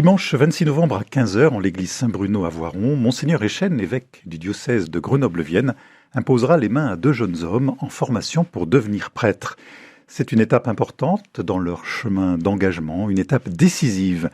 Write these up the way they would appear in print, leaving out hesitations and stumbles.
Dimanche 26 novembre à 15 heures, en l'église Saint-Bruno à Voiron, Monseigneur Echen, évêque du diocèse de Grenoble-Vienne, imposera les mains à deux jeunes hommes en formation pour devenir prêtres. C'est une étape importante dans leur chemin d'engagement, une étape décisive.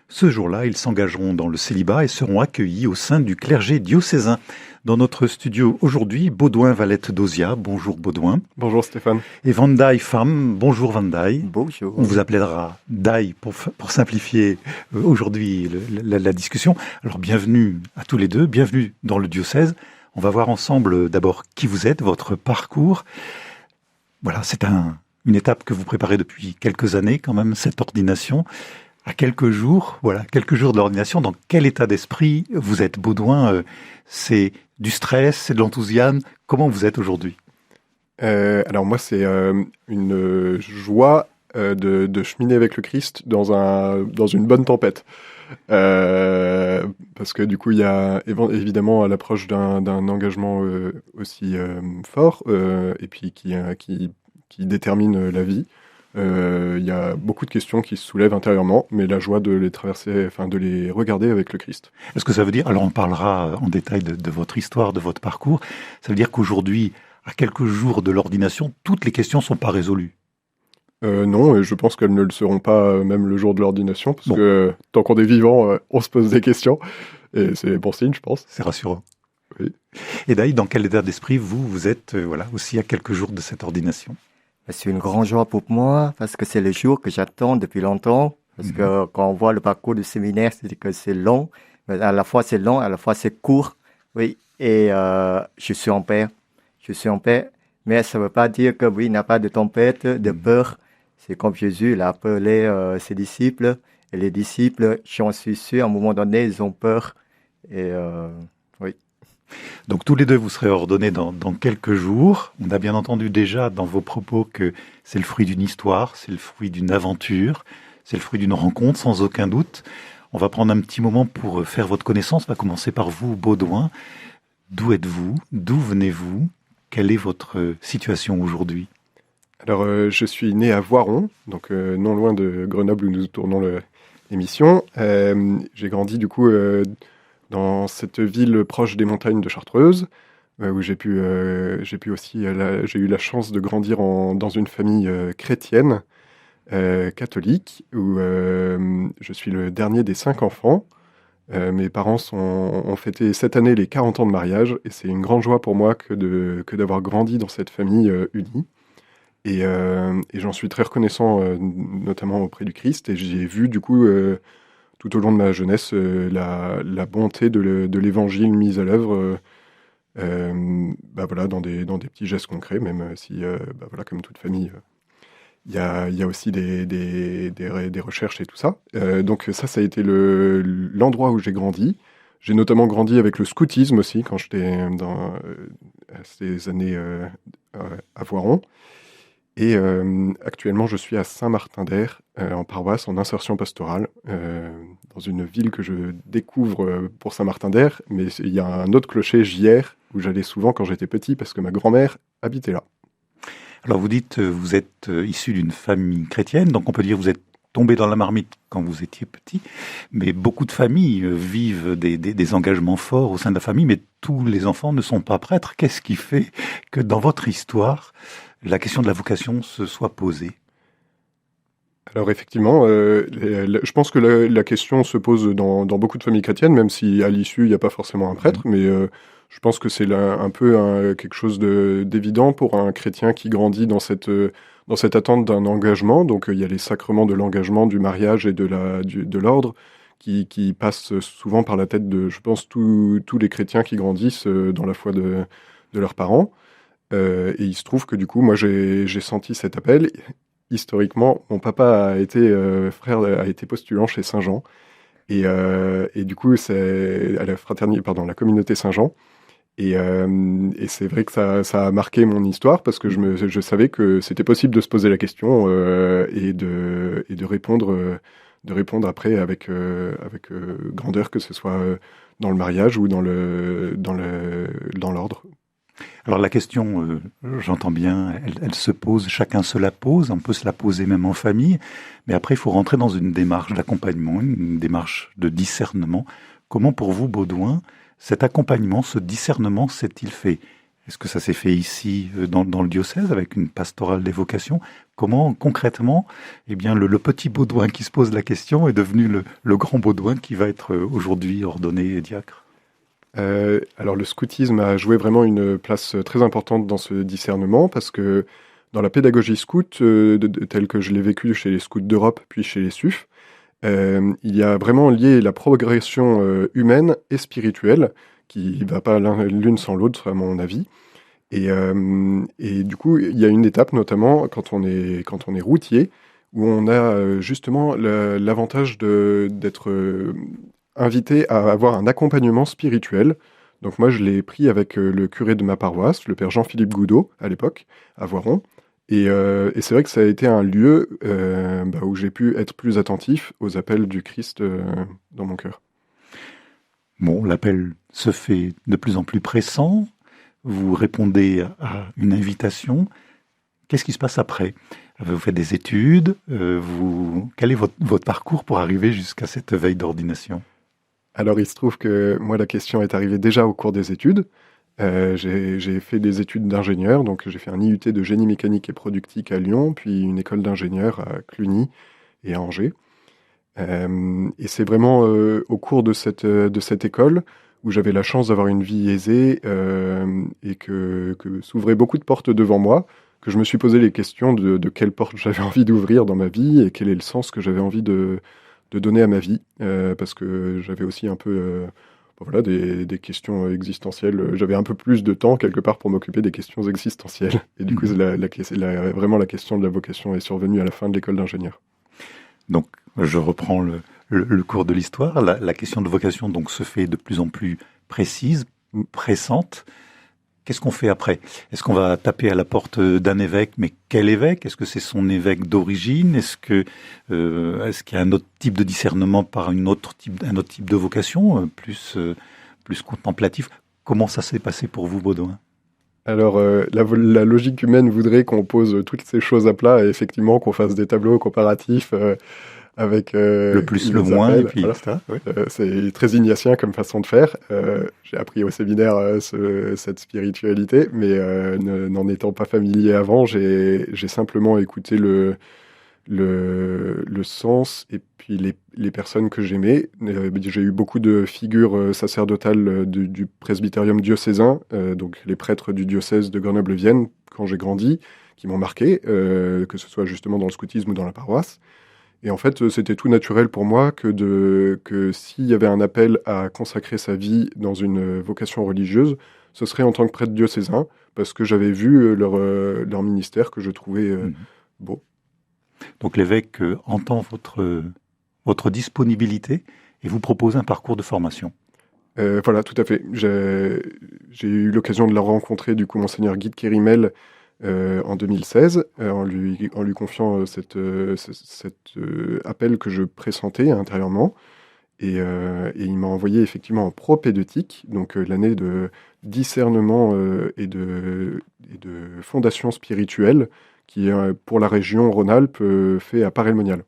Ce jour-là, ils s'engageront dans le célibat et seront accueillis au sein du clergé diocésain. Dans notre studio aujourd'hui, Baudouin Valette d'Ozia. Bonjour Baudouin. Bonjour Stéphane. Et Vandaï Femme. Bonjour Vandaï. Bonjour. On vous appellera Dai pour simplifier aujourd'hui la discussion. Alors bienvenue à tous les deux, bienvenue dans le diocèse. On va voir ensemble d'abord qui vous êtes, votre parcours. Voilà, c'est une étape que vous préparez depuis quelques années quand même, cette ordination. À quelques jours de l'ordination, dans quel état d'esprit vous êtes, Baudouin? C'est du stress, c'est de l'enthousiasme. Comment vous êtes aujourd'hui? Alors moi, c'est une joie de cheminer avec le Christ dans une bonne tempête. Parce que du coup, il y a évidemment à l'approche d'un engagement aussi fort et puis qui détermine la vie. Il y a beaucoup de questions qui se soulèvent intérieurement, mais la joie de les traverser, de les regarder avec le Christ. Est-ce que ça veut dire, alors on parlera en détail de votre histoire, de votre parcours, ça veut dire qu'aujourd'hui, à quelques jours de l'ordination, toutes les questions ne sont pas résolues? Non, et je pense qu'elles ne le seront pas même le jour de l'ordination, parce que tant qu'on est vivant, on se pose des questions, et c'est bon signe, je pense. C'est rassurant. Oui. Et d'ailleurs, dans quel état d'esprit vous êtes aussi à quelques jours de cette ordination? C'est une grande joie pour moi parce que c'est le jour que j'attends depuis longtemps. Parce que quand on voit le parcours du séminaire, c'est que c'est long. Mais à la fois c'est long, à la fois c'est court. Oui. Et je suis en paix. Je suis en paix. Mais ça ne veut pas dire que oui, il n'y a pas de tempête, de peur. C'est comme Jésus, il a appelé ses disciples. Et les disciples, j'en suis sûr, à un moment donné, ils ont peur. Et oui. Donc tous les deux, vous serez ordonnés dans quelques jours. On a bien entendu déjà dans vos propos que c'est le fruit d'une histoire, c'est le fruit d'une aventure, c'est le fruit d'une rencontre sans aucun doute. On va prendre un petit moment pour faire votre connaissance. On va commencer par vous, Baudouin. D'où êtes-vous? D'où venez-vous? Quelle est votre situation aujourd'hui? Alors je suis né à Voiron, donc non loin de Grenoble où nous tournons l'émission. J'ai grandi du coup dans cette ville proche des montagnes de Chartreuse, où j'ai eu la chance de grandir dans une famille chrétienne, catholique, où je suis le dernier des 5 enfants. Mes parents ont fêté cette année les 40 ans de mariage, et c'est une grande joie pour moi que d'avoir grandi dans cette famille unie. Et j'en suis très reconnaissant, notamment auprès du Christ, et j'ai vu du coup tout au long de ma jeunesse, la bonté de l'évangile mise à l'œuvre, dans des petits gestes concrets, même si, comme toute famille, il y a aussi des recherches et tout ça. Donc ça a été l'endroit où j'ai grandi. J'ai notamment grandi avec le scoutisme aussi, quand j'étais dans ces années à Voiron. Et actuellement, je suis à Saint-Martin-d'Air, en paroisse, en insertion pastorale, dans une ville que je découvre pour Saint-Martin-d'Air, mais il y a un autre clocher, Gières, où j'allais souvent quand j'étais petit, parce que ma grand-mère habitait là. Alors vous dites, vous êtes issu d'une famille chrétienne, donc on peut dire que vous êtes tombé dans la marmite quand vous étiez petit, mais beaucoup de familles vivent des engagements forts au sein de la famille, mais tous les enfants ne sont pas prêtres. Qu'est-ce qui fait que dans votre histoire, la question de la vocation se soit posée? Alors effectivement, je pense que la question se pose dans beaucoup de familles chrétiennes, même si à l'issue, il n'y a pas forcément un prêtre, mais je pense que c'est un peu quelque chose d'évident pour un chrétien qui grandit dans cette attente d'un engagement. Donc il y a les sacrements de l'engagement, du mariage et de l'ordre qui passent souvent par la tête de, je pense, tous les chrétiens qui grandissent dans la foi de leurs parents. Et il se trouve que du coup, moi, j'ai senti cet appel. Historiquement, mon papa a été postulant chez Saint-Jean. Et du coup, c'est à la communauté Saint-Jean. Et c'est vrai que ça a marqué mon histoire parce que je savais que c'était possible de se poser la question et de répondre après avec grandeur, que ce soit dans le mariage ou dans l'ordre. Alors la question, j'entends bien, elle se pose, chacun se la pose, on peut se la poser même en famille, mais après il faut rentrer dans une démarche d'accompagnement, une démarche de discernement. Comment pour vous, Baudouin, cet accompagnement, ce discernement s'est-il fait? Est-ce que ça s'est fait ici, dans le diocèse, avec une pastorale des vocations? Comment, concrètement, eh bien, le petit Baudouin qui se pose la question est devenu le grand Baudouin qui va être aujourd'hui ordonné diacre? Alors le scoutisme a joué vraiment une place très importante dans ce discernement parce que dans la pédagogie scout, telle que je l'ai vécue chez les scouts d'Europe puis chez les SUF, il y a vraiment lié la progression humaine et spirituelle qui va pas l'une sans l'autre à mon avis. Et du coup, il y a une étape notamment quand on est routier où on a justement l'avantage d'être invité à avoir un accompagnement spirituel. Donc moi, je l'ai pris avec le curé de ma paroisse, le père Jean-Philippe Goudot, à l'époque, à Voiron. Et c'est vrai que ça a été un lieu où j'ai pu être plus attentif aux appels du Christ dans mon cœur. Bon, l'appel se fait de plus en plus pressant. Vous répondez à une invitation. Qu'est-ce qui se passe après? Vous faites des études. Quel est votre parcours pour arriver jusqu'à cette veille d'ordination? Alors, il se trouve que moi, la question est arrivée déjà au cours des études. J'ai fait des études d'ingénieur, donc j'ai fait un IUT de génie mécanique et productique à Lyon, puis une école d'ingénieur à Cluny et à Angers. Et c'est vraiment au cours de cette école où j'avais la chance d'avoir une vie aisée et que s'ouvraient beaucoup de portes devant moi, que je me suis posé les questions de quelle porte j'avais envie d'ouvrir dans ma vie et quel est le sens que j'avais envie de donner à ma vie, parce que j'avais aussi un peu des questions existentielles. J'avais un peu plus de temps quelque part pour m'occuper des questions existentielles. Et du coup, vraiment la question de la vocation est survenue à la fin de l'école d'ingénieur. Donc, je reprends le cours de l'histoire. La question de vocation donc se fait de plus en plus précise, pressante. Qu'est-ce qu'on fait après? Est-ce qu'on va taper à la porte d'un évêque? Mais quel évêque? Est-ce que c'est son évêque d'origine? Est-ce qu'il y a un autre type de discernement par un autre type de vocation, plus contemplatif? Comment ça s'est passé pour vous, Baudouin? Alors, la logique humaine voudrait qu'on pose toutes ces choses à plat et effectivement qu'on fasse des tableaux comparatifs avec le plus, le moins, appels, et puis voilà. Oui. C'est très ignatien comme façon de faire. J'ai appris au séminaire cette spiritualité, mais n'en étant pas familier avant, j'ai simplement écouté le sens et puis les personnes que j'aimais. J'ai eu beaucoup de figures sacerdotales du presbytérium diocésain, donc les prêtres du diocèse de Grenoble-Vienne, quand j'ai grandi, qui m'ont marqué, que ce soit justement dans le scoutisme ou dans la paroisse. Et en fait, c'était tout naturel pour moi que s'il y avait un appel à consacrer sa vie dans une vocation religieuse, ce serait en tant que prêtre diocésain, parce que j'avais vu leur ministère que je trouvais beau. Donc l'évêque entend votre disponibilité et vous propose un parcours de formation. Voilà, tout à fait. J'ai eu l'occasion de la rencontrer, du coup, Monseigneur Guy de Kérimel, en 2016, en lui confiant cet appel que je pressentais intérieurement. Et il m'a envoyé effectivement en propédeutique, donc l'année de discernement et de fondation spirituelle qui, pour la région Rhône-Alpes, fait à Paray-le-Monial.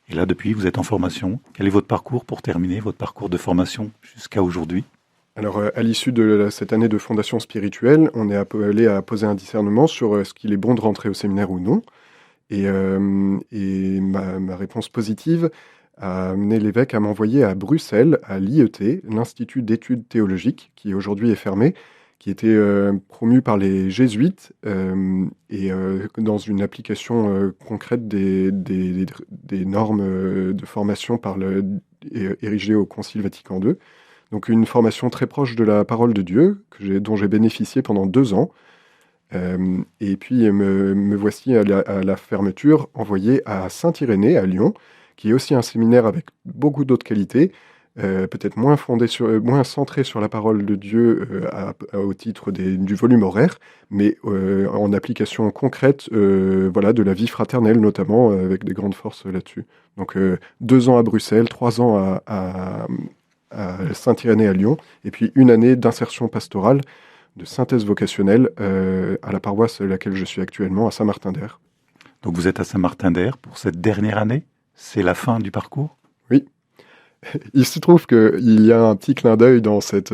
Et là, depuis, vous êtes en formation. Quel est votre parcours pour terminer, votre parcours de formation jusqu'à aujourd'hui? Alors, à l'issue de cette année de fondation spirituelle, on est appelé à poser un discernement sur est-ce qu'il est bon de rentrer au séminaire ou non. Et ma réponse positive a amené l'évêque à m'envoyer à Bruxelles, à l'IET, l'Institut d'études théologiques, qui aujourd'hui est fermé, qui était promu par les jésuites et dans une application concrète des normes de formation érigées au Concile Vatican II. Donc une formation très proche de la parole de Dieu, dont j'ai bénéficié pendant 2 ans. Et puis me voici à la fermeture envoyé à Saint-Irénée, à Lyon, qui est aussi un séminaire avec beaucoup d'autres qualités, peut-être moins centré sur la parole de Dieu au titre du volume horaire, mais en application concrète de la vie fraternelle notamment, avec des grandes forces là-dessus. Donc 2 ans à Bruxelles, 3 ans à Saint-Irénée à Lyon, et puis 1 année d'insertion pastorale de synthèse vocationnelle à la paroisse à laquelle je suis actuellement, à Saint-Martin-d'Air. Donc vous êtes à Saint-Martin-d'Air pour cette dernière année? C'est la fin du parcours? Oui. Il se trouve qu'il y a un petit clin d'œil dans cet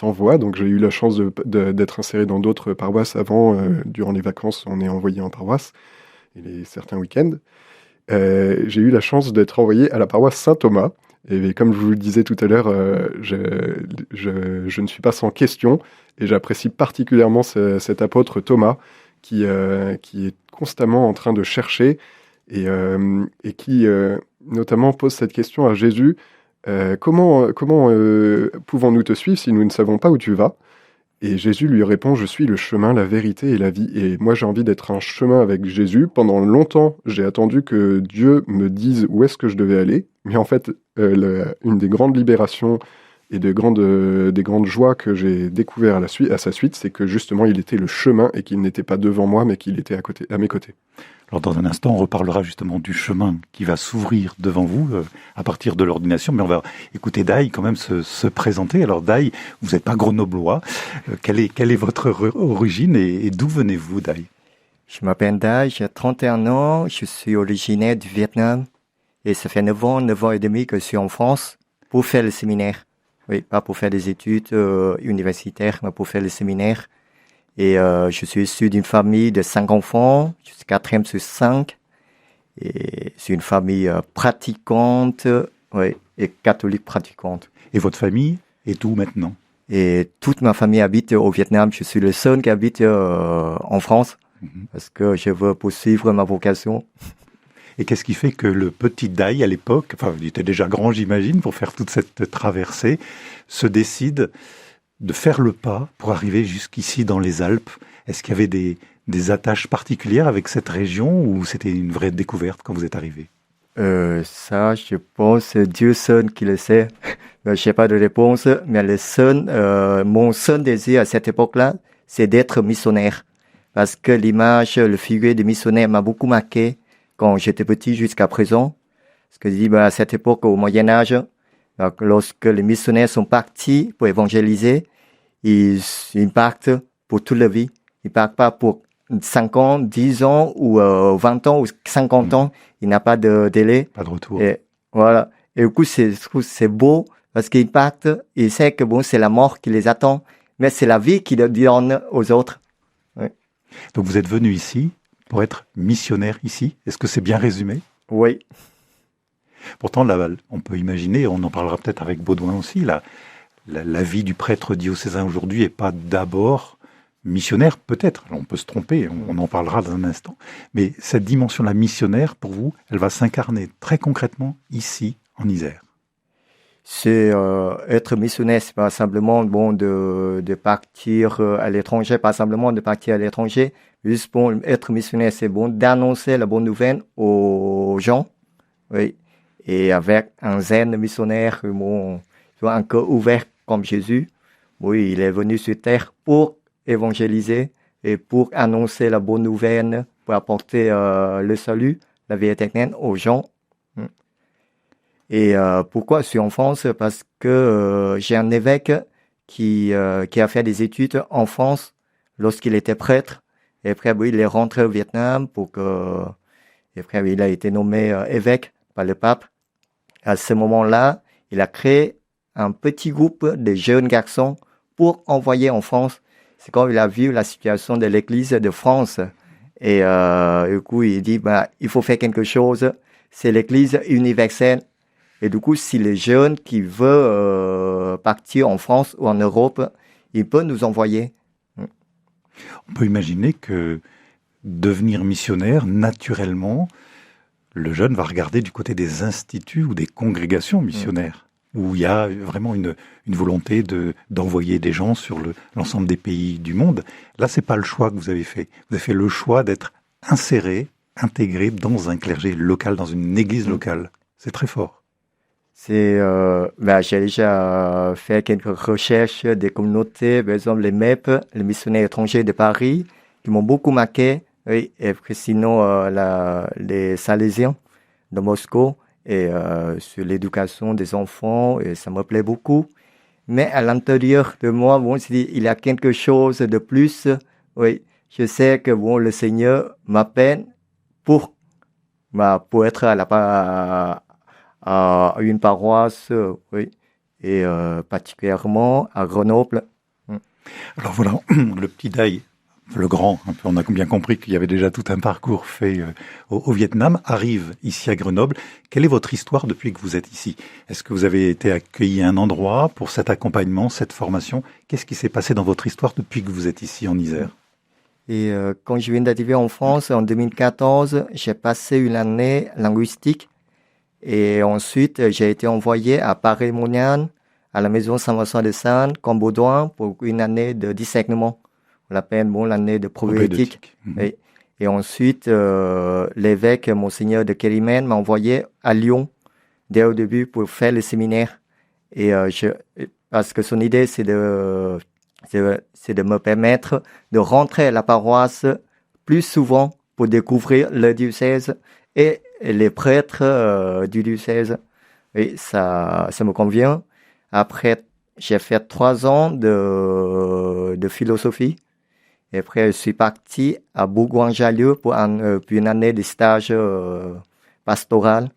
envoi. Donc j'ai eu la chance d'être inséré dans d'autres paroisses avant. Durant les vacances, on est envoyé en paroisse, et certains week-ends. J'ai eu la chance d'être envoyé à la paroisse Saint-Thomas. Et comme je vous le disais tout à l'heure, je ne suis pas sans question. Et j'apprécie particulièrement cet apôtre Thomas qui est constamment en train de chercher et qui notamment pose cette question à Jésus. Comment pouvons-nous te suivre si nous ne savons pas où tu vas? Et Jésus lui répond, je suis le chemin, la vérité et la vie. Et moi, j'ai envie d'être un chemin avec Jésus. Pendant longtemps, j'ai attendu que Dieu me dise où est-ce que je devais aller. Mais en fait, une des grandes libérations et des grandes joies que j'ai découvert à sa suite, c'est que justement, il était le chemin et qu'il n'était pas devant moi, mais qu'il était à mes côtés. Alors dans un instant, on reparlera justement du chemin qui va s'ouvrir devant vous à partir de l'ordination, mais on va écouter Dai quand même se présenter. Alors Dai, vous n'êtes pas grenoblois. Quelle est votre origine et d'où venez-vous, Dai? Je m'appelle Dai, j'ai 31 ans, je suis originaire du Vietnam et ça fait 9 ans et demi que je suis en France pour faire le séminaire. Oui, pas pour faire des études universitaires, mais pour faire le séminaire. Et je suis issu d'une famille de 5 enfants, je suis 4e sur 5. Et c'est une famille pratiquante, oui, et catholique pratiquante. Et votre famille est où maintenant? Et toute ma famille habite au Vietnam. Je suis le seul qui habite en France, parce que je veux poursuivre ma vocation. Et qu'est-ce qui fait que le petit Dai, à l'époque, enfin, il était déjà grand, j'imagine, pour faire toute cette traversée, se décide de faire le pas pour arriver jusqu'ici dans les Alpes? Est-ce qu'il y avait des attaches particulières avec cette région ou c'était une vraie découverte quand vous êtes arrivé? Ça, je pense, Dieu seul qui le sait. Je n'ai pas de réponse, mais mon seul désir à cette époque-là, c'est d'être missionnaire. Parce que l'image, le figure de missionnaire m'a beaucoup marqué quand j'étais petit jusqu'à présent. Parce que je dis, à cette époque, au Moyen-Âge, lorsque les missionnaires sont partis pour évangéliser, ils partent pour toute la vie. Ils partent pas pour 5 ans, 10 ans ou 20 ans ou 50 ans. Il n'y a pas de délai. Pas de retour. Et voilà. Et du coup, c'est beau parce qu'ils partent. Ils savent que bon, c'est la mort qui les attend, mais c'est la vie qui le donne aux autres. Oui. Donc vous êtes venu ici pour être missionnaire ici. Est-ce que c'est bien résumé? Oui. Pourtant, là, on peut imaginer, on en parlera peut-être avec Baudouin aussi, la vie du prêtre diocésain aujourd'hui n'est pas d'abord missionnaire, peut-être. Alors, on peut se tromper, on en parlera dans un instant. Mais cette dimension-là missionnaire, pour vous, elle va s'incarner très concrètement ici, en Isère. C'est être missionnaire, c'est pas simplement de partir à l'étranger, pas simplement de partir à l'étranger. Juste bon, être missionnaire, c'est bon d'annoncer la bonne nouvelle aux gens. Oui. Et avec un zen missionnaire, un cœur ouvert comme Jésus, oui, il est venu sur terre pour évangéliser et pour annoncer la bonne nouvelle, pour apporter le salut, la vie éternelle aux gens. Et pourquoi je suis en France? Parce que j'ai un évêque qui a fait des études en France lorsqu'il était prêtre. Et après, il est rentré au Vietnam et après, il a été nommé évêque par le pape. À ce moment-là, il a créé un petit groupe de jeunes garçons pour envoyer en France. C'est quand il a vu la situation de l'Église de France. Et du coup, il dit, il faut faire quelque chose. C'est l'Église universelle. Et du coup, si les jeunes qui veulent partir en France ou en Europe, ils peuvent nous envoyer. On peut imaginer que devenir missionnaire, naturellement, le jeune va regarder du côté des instituts ou des congrégations missionnaires, où il y a vraiment une volonté d'envoyer des gens sur l'ensemble des pays du monde. Là, c'est pas le choix que vous avez fait. Vous avez fait le choix d'être inséré, intégré dans un clergé local, dans une église locale. C'est très fort. J'ai déjà fait quelques recherches des communautés, par exemple les MEP, les missionnaires étrangers de Paris, qui m'ont beaucoup marqué. Oui, et sinon les Salésiens de Moscou et sur l'éducation des enfants, et ça me plaît beaucoup. Mais à l'intérieur de moi, bon, il y a quelque chose de plus. Oui, je sais que bon, le Seigneur m'appelle pour, pour être à une paroisse, oui, et particulièrement à Grenoble. Alors voilà, le petit Dai, le grand, un peu, on a bien compris qu'il y avait déjà tout un parcours fait au Vietnam, arrive ici à Grenoble. Quelle est votre histoire depuis que vous êtes ici? Est-ce que vous avez été accueilli à un endroit pour cet accompagnement, cette formation? Qu'est-ce qui s'est passé dans votre histoire depuis que vous êtes ici en Isère? Et quand je viens d'arriver en France en 2014, j'ai passé une année linguistique et ensuite j'ai été envoyé à Paris-Monial, à la maison Saint-Vincent de Sales, Cambodouin, pour une année de discernement. On l'appelle l'année de problématique. Et ensuite, l'évêque, Monseigneur de Kérimène, m'a envoyé à Lyon dès au début pour faire le séminaire. Et parce que son idée, c'est de me permettre de rentrer à la paroisse plus souvent pour découvrir le diocèse et les prêtres du diocèse. Et ça me convient. Après, j'ai fait 3 ans de philosophie. Et après, je suis parti à Bourgoin-Jallieu pour une année de stage pastoral.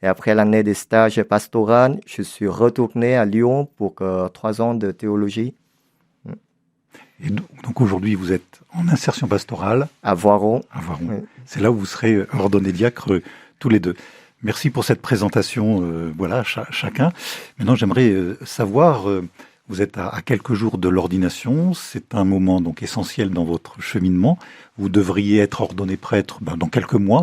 Et après l'année de stage pastoral, je suis retourné à Lyon pour 3 ans de théologie. Et donc aujourd'hui, vous êtes en insertion pastorale à Voiron. Oui. C'est là où vous serez ordonnés diacres tous les deux. Merci pour cette présentation, voilà, chacun. Maintenant, j'aimerais savoir, vous êtes à quelques jours de l'ordination, c'est un moment donc essentiel dans votre cheminement. Vous devriez être ordonné prêtre dans quelques mois,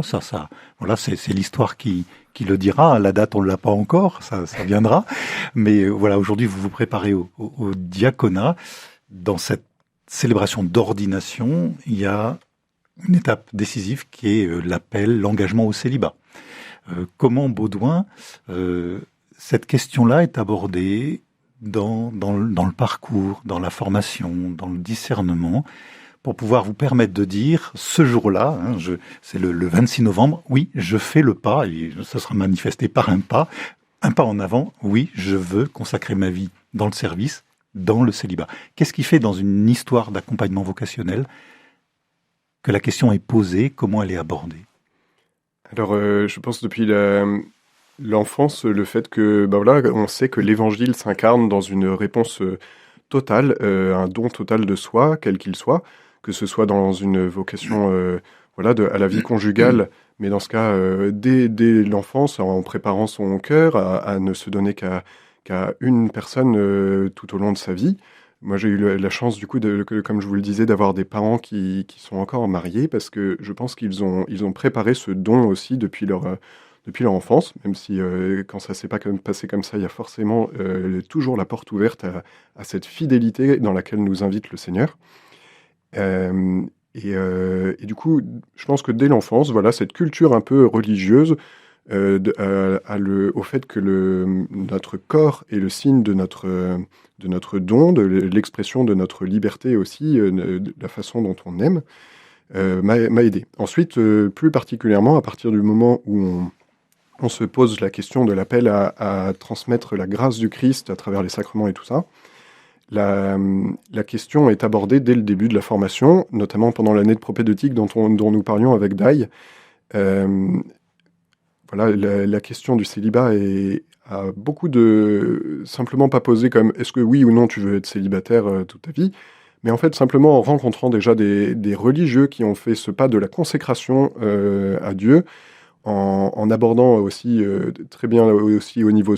voilà, c'est l'histoire qui le dira. La date, on ne l'a pas encore, ça viendra. Mais voilà, aujourd'hui, vous vous préparez au diaconat. Dans cette célébration d'ordination, il y a une étape décisive qui est l'appel, l'engagement au célibat. Comment Baudouin, cette question-là est abordée dans le parcours, dans la formation, dans le discernement, pour pouvoir vous permettre de dire, ce jour-là, c'est le 26 novembre, oui, je fais le pas, et ça sera manifesté par un pas en avant, oui, je veux consacrer ma vie dans le service, dans le célibat. Qu'est-ce qui fait dans une histoire d'accompagnement vocationnel que la question est posée, comment elle est abordée? Alors, je pense depuis l'enfance, le fait que, on sait que l'évangile s'incarne dans une réponse totale, un don total de soi, quel qu'il soit, que ce soit dans une vocation à la vie conjugale, mais dans ce cas, dès l'enfance, en préparant son cœur à ne se donner qu'à une personne tout au long de sa vie. Moi, j'ai eu la chance, du coup, comme je vous le disais, d'avoir des parents qui sont encore mariés, parce que je pense qu'ils ont préparé ce don aussi depuis leur enfance, même si quand ça s'est pas passé comme ça, il y a forcément toujours la porte ouverte à cette fidélité dans laquelle nous invite le Seigneur. Et du coup, je pense que dès l'enfance, voilà, cette culture un peu religieuse, au fait que notre corps est le signe de notre don, de l'expression de notre liberté aussi, de la façon dont on aime, m'a aidé. Ensuite, plus particulièrement, à partir du moment où on se pose la question de l'appel à transmettre la grâce du Christ à travers les sacrements et tout ça, la question est abordée dès le début de la formation, notamment pendant l'année de propédeutique dont nous parlions avec Dai. Voilà, la question du célibat a beaucoup simplement pas posé comme est-ce que oui ou non tu veux être célibataire toute ta vie, mais en fait simplement en rencontrant déjà des religieux qui ont fait ce pas de la consécration à Dieu, en abordant aussi très bien aussi au niveau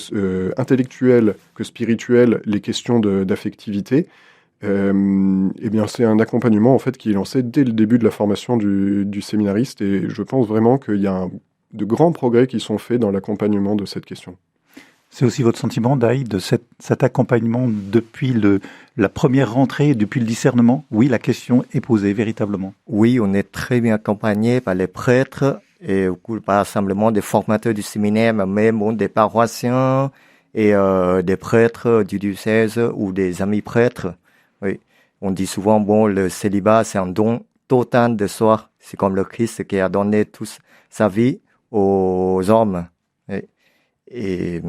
intellectuel que spirituel les questions d'affectivité. Eh bien c'est un accompagnement en fait qui est lancé dès le début de la formation du séminariste, et je pense vraiment qu'il y a de grands progrès qui sont faits dans l'accompagnement de cette question. C'est aussi votre sentiment, Dai, de cet accompagnement depuis la première rentrée, depuis le discernement? Oui, la question est posée véritablement. Oui, on est très bien accompagné par les prêtres et pas simplement des formateurs du séminaire, mais même des paroissiens et des prêtres du diocèse ou des amis prêtres. Oui, on dit souvent, le célibat, c'est un don total de soi. C'est comme le Christ qui a donné toute sa vie aux hommes. Et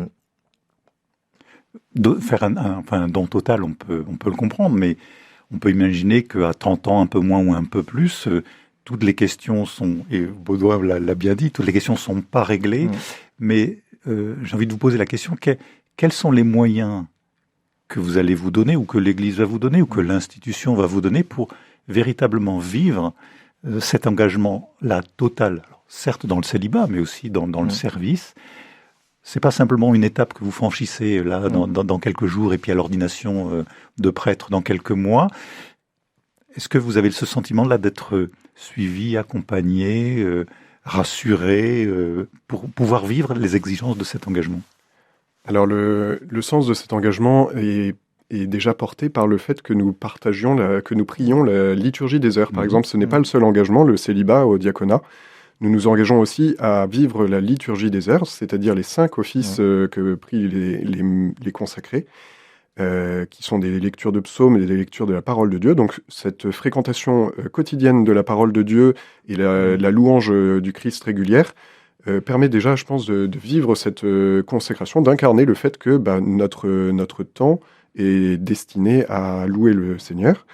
faire un don total, on peut le comprendre, mais on peut imaginer qu'à 30 ans, un peu moins ou un peu plus, toutes les questions sont, et Baudouin l'a bien dit, toutes les questions sont pas réglées, mais j'ai envie de vous poser la question, quels sont les moyens que vous allez vous donner, ou que l'Église va vous donner, ou que l'institution va vous donner pour véritablement vivre cet engagement-là total, alors, certes dans le célibat, mais aussi dans le service. C'est pas simplement une étape que vous franchissez là dans quelques jours et puis à l'ordination de prêtre dans quelques mois. Est-ce que vous avez ce sentiment-là d'être suivi, accompagné, rassuré pour pouvoir vivre les exigences de cet engagement? Alors le sens de cet engagement est déjà porté par le fait que nous que nous prions la liturgie des heures. Par exemple, ce n'est pas le seul engagement, le célibat au diaconat. Nous nous engageons aussi à vivre la liturgie des heures, c'est-à-dire les 5 offices que prient les consacrés, qui sont des lectures de psaumes et des lectures de la parole de Dieu. Donc cette fréquentation quotidienne de la parole de Dieu et la louange du Christ régulière permet déjà, je pense, de vivre cette consécration, d'incarner le fait que notre temps est destiné à louer le Seigneur.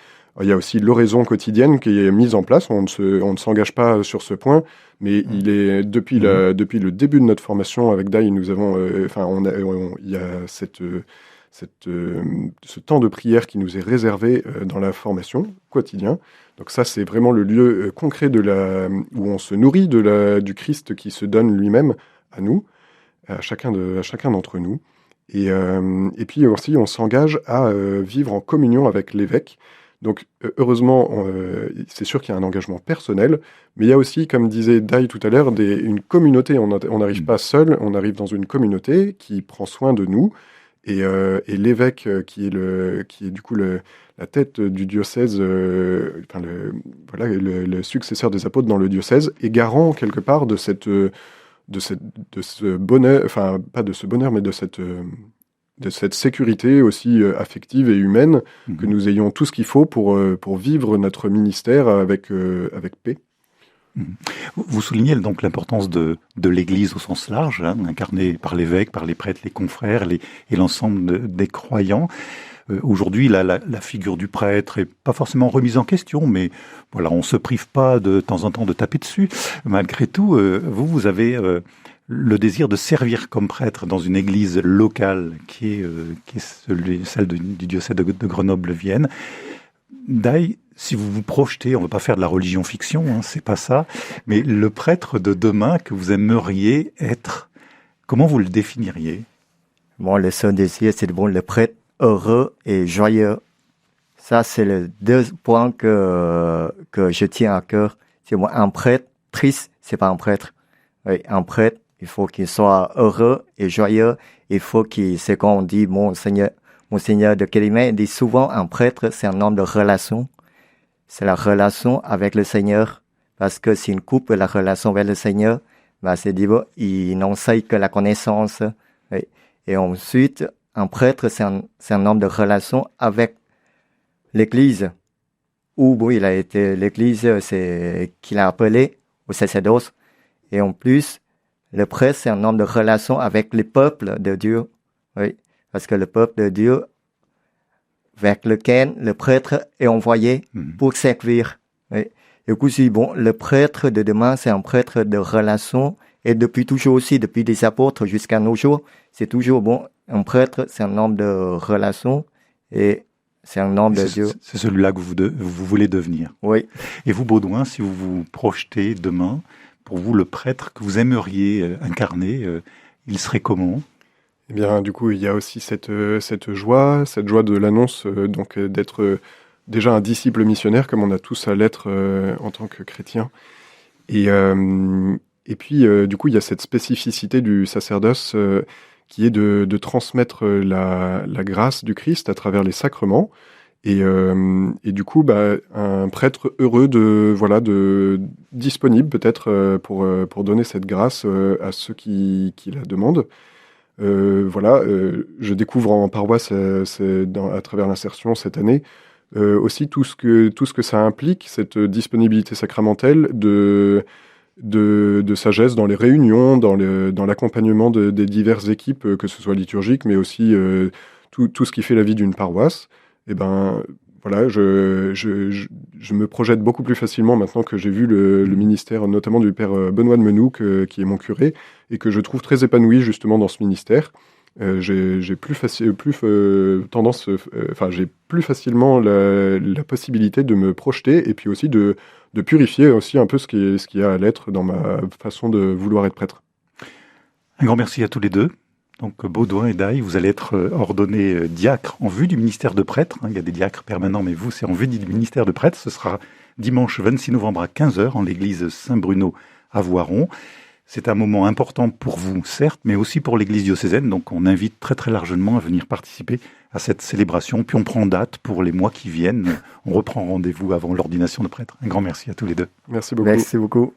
Il y a aussi l'oraison quotidienne qui est mise en place. On ne s'engage pas sur ce point, mais il est depuis le début de notre formation avec Dai, nous avons, il y a ce temps de prière qui nous est réservé dans la formation quotidien. Donc ça, c'est vraiment le lieu concret où on se nourrit du Christ qui se donne lui-même à nous, à chacun d'entre nous. Et puis aussi, on s'engage à vivre en communion avec l'évêque. Donc heureusement, c'est sûr qu'il y a un engagement personnel, mais il y a aussi, comme disait Dai tout à l'heure, une communauté. On n'arrive pas seul, on arrive dans une communauté qui prend soin de nous. Et l'évêque, qui est du coup la tête du diocèse, le successeur des apôtres dans le diocèse, est garant quelque part de ce bonheur, enfin pas de ce bonheur, mais de cette sécurité aussi affective et humaine, que nous ayons tout ce qu'il faut pour vivre notre ministère avec paix. Vous soulignez donc l'importance de l'Église au sens large, incarnée par l'évêque, par les prêtres, les confrères et l'ensemble des croyants. Aujourd'hui, la figure du prêtre est pas forcément remise en question, mais voilà, on se prive pas de temps en temps de taper dessus. Malgré tout, vous avez le désir de servir comme prêtre dans une église locale qui est celle du diocèse de Grenoble-Vienne. Dai, si vous vous projetez, on ne va pas faire de la religion-fiction, c'est pas ça, mais le prêtre de demain que vous aimeriez être, comment vous le définiriez? Bon, le seul désir, c'est le prêtre heureux et joyeux. Ça, c'est les 2 points que je tiens à cœur. C'est moi, un prêtre triste, c'est pas un prêtre. Oui, un prêtre, il faut qu'il soit heureux et joyeux. Il faut c'est quand on dit, Monseigneur de Kélimet dit souvent, un prêtre, c'est un homme de relation. C'est la relation avec le Seigneur. Parce que si une coupe la relation avec le Seigneur, c'est dit, il n'enseigne que la connaissance. Et ensuite, un prêtre, c'est un homme de relation avec l'Église. Où, il a été, l'Église, c'est qu'il a appelé au sacerdoce. Et en plus, le prêtre, c'est un homme de relation avec le peuple de Dieu. Oui. Parce que le peuple de Dieu, vers lequel le prêtre est envoyé pour servir. Oui. Et du coup, le prêtre de demain, c'est un prêtre de relation. Et depuis toujours aussi, depuis les apôtres jusqu'à nos jours, c'est toujours un prêtre, c'est un homme de relation et c'est un homme de Dieu. C'est celui-là que vous voulez devenir. Oui. Et vous, Baudouin, si vous vous projetez demain, pour vous, le prêtre que vous aimeriez incarner, il serait comment? Eh bien, du coup, il y a aussi cette joie de l'annonce, donc d'être déjà un disciple missionnaire, comme on a tous à l'être en tant que chrétien. Et puis, du coup, il y a cette spécificité du sacerdoce qui est de transmettre la grâce du Christ à travers les sacrements. Et du coup, un prêtre heureux disponible peut-être pour donner cette grâce à ceux qui la demandent. Je découvre en paroisse, à travers l'insertion cette année, aussi tout ce que ça implique, cette disponibilité sacramentelle de sagesse dans les réunions, dans l'accompagnement des diverses équipes, que ce soit liturgique, mais aussi tout ce qui fait la vie d'une paroisse. Et ben voilà, je me projette beaucoup plus facilement maintenant que j'ai vu le ministère, notamment du père Benoît de Menoux, qui est mon curé, et que je trouve très épanoui justement dans ce ministère. J'ai plus facilement la possibilité de me projeter et puis aussi de purifier aussi un peu ce qui a à l'être dans ma façon de vouloir être prêtre. Un grand merci à tous les deux. Donc Baudouin et Daille, vous allez être ordonnés diacres en vue du ministère de prêtre. Il y a des diacres permanents, mais vous, c'est en vue du ministère de prêtre. Ce sera dimanche 26 novembre à 15h en l'église Saint-Bruno à Voiron. C'est un moment important pour vous, certes, mais aussi pour l'église diocésaine. Donc on invite très très largement à venir participer à cette célébration. Puis on prend date pour les mois qui viennent. On reprend rendez-vous avant l'ordination de prêtre. Un grand merci à tous les deux. Merci beaucoup. Merci beaucoup.